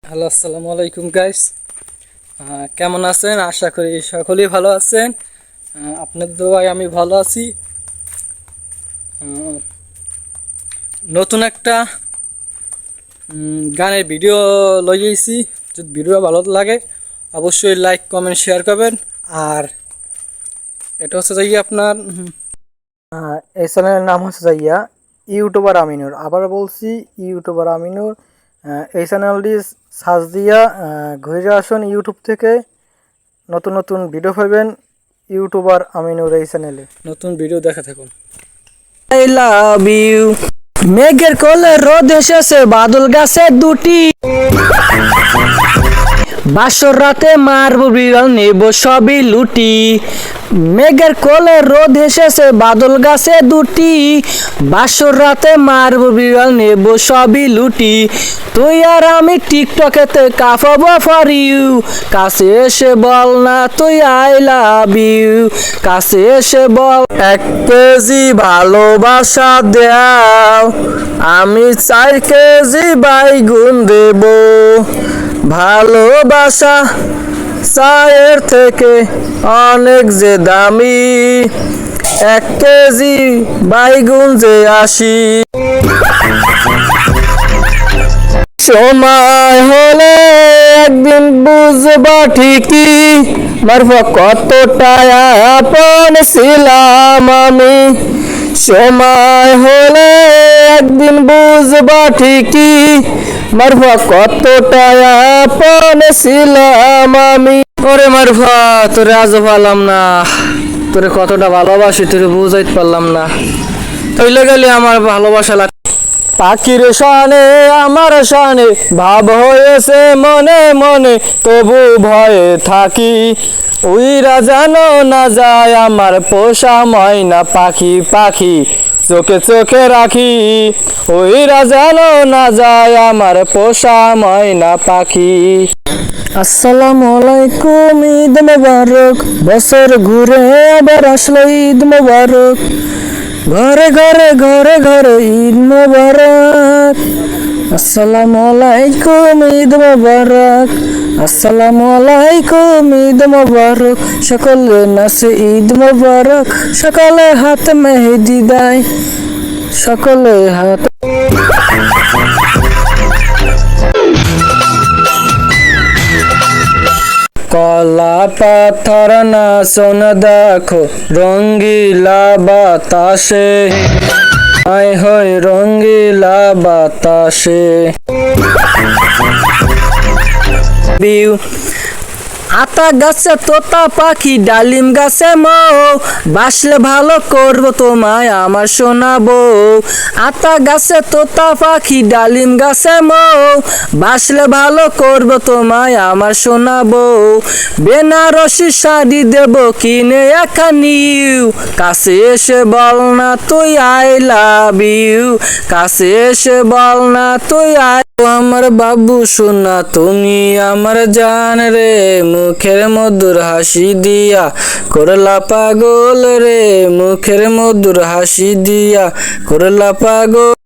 Hello, আসসালামু আলাইকুম guys. কেমন আছেন? আশা করি সকলেই ভালো আছেন। আপনাদের দোয়ায় আমি ভালো আছি। আহ, নতুন একটা গানের ভিডিও লইয়েছি। যদি ভিডিও ভালো লাগে অবশ্যই লাইক কমেন্ট শেয়ার করবেন। আর এটা হচ্ছে যাইয়া আপনার এই চ্যানেলের নাম হচ্ছে যাইয়া ইউটিউবার আমিনুর। আবার বলছি ইউটিউবার আমিনুর। এই চ্যানেলটি সার্চ দিয়া ঘুরে আসুন ইউটিউব থেকে, নতুন নতুন ভিডিও পাবেন ইউটিউবার আমিনুর এই চ্যানেলে। নতুন ভিডিও দেখা থাকুন। I love you. মেঘের কোলে রোদ এসেছে, বাদল গাছে দুটি, বাসর রাতে মারবো বিড়াল, নেব সবই লুটি। মেঘের কোলে রোদ এসেছে, বাদল গাছে দুটি, বাসর রাতে মারবো বিড়াল, নেব সবই লুটি। তুই আর আমি টিকটকেতে কাফাবো ফর ইউ, কাছে এসে বল না তুই আই লাভ ইউ, কাছে এসে বল। 1 কেজি ভালোবাসা দাও, আমি 4 কেজি বাইগুন দেব। ভালোবাসা চায়ের থেকে অনেক যে দামি, 1 কেজি বাইগুন যে 80। সময় হলে একদিন বুঝবা ঠিকই, মারফা কতটা আপন ছিলাম আমি। সময় হলে একদিন বুঝবা ঠিকই, মারফা কতটা আপন ছিলাম আমি। ওরে মারফা, তোরে আজও পারলাম না, তোরে কতটা ভালোবাসি তোরে বুঝাইতে পারলাম না। তৈলে গেলে আমার ভালোবাসা লাগে। পাখির শানে আমার শানে ভাব হয়েছে মনে মনে, তবু ভয়ে থাকি। উইরা জানো না যায় আমার পোষা ময়না পাখি, পাখি চোখে চোখে রাখি। উইরা জানো না যায় আমার পোষা ময়না পাখি। আসসালামু আলাইকুম, ঈদ মোবারক। বছর ঘুরে আবার আসলো ঈদ মোবারক। ঘরে ঘরে ঘরে ঘরে ঈদ মোবারক। আসসালামু আলাইকুম, ঈদ মোবারক। আসসালামু আলাইকুম, ঈদ মোবারক। সকলে নাচে ঈদ মোবারক, সকলে হাতে মেহেদি দেয়, সকলে হাত। কলা পাথর নাচন দেখো রঙ্গিলা বাতাসে, আয় হয় রঙ্গিলা বাতাসে। আতা গাছে তোতা পাখি, ডালিম গাছে মৌ, বাসলে ভালো করবো তোমায় আমার শোনাবো। আতা গাছে তোতা পাখি, ডালিম গাছে মৌ, বাসলে ভালো করবো তোমায় আমার শোনাবো। বেনারসি শাড়ি দেব কিনে এখানি, কাছে এসে বল না তুই আই লাভ ইউ, কাছে এসে বল না তুই আই। আমার বাবু সোনা তুমি আমার জান রে, মুখের মধুর হাসি দিয়া করলা পাগল রে, মুখের মধুর হাসি দিয়া করলা পাগল।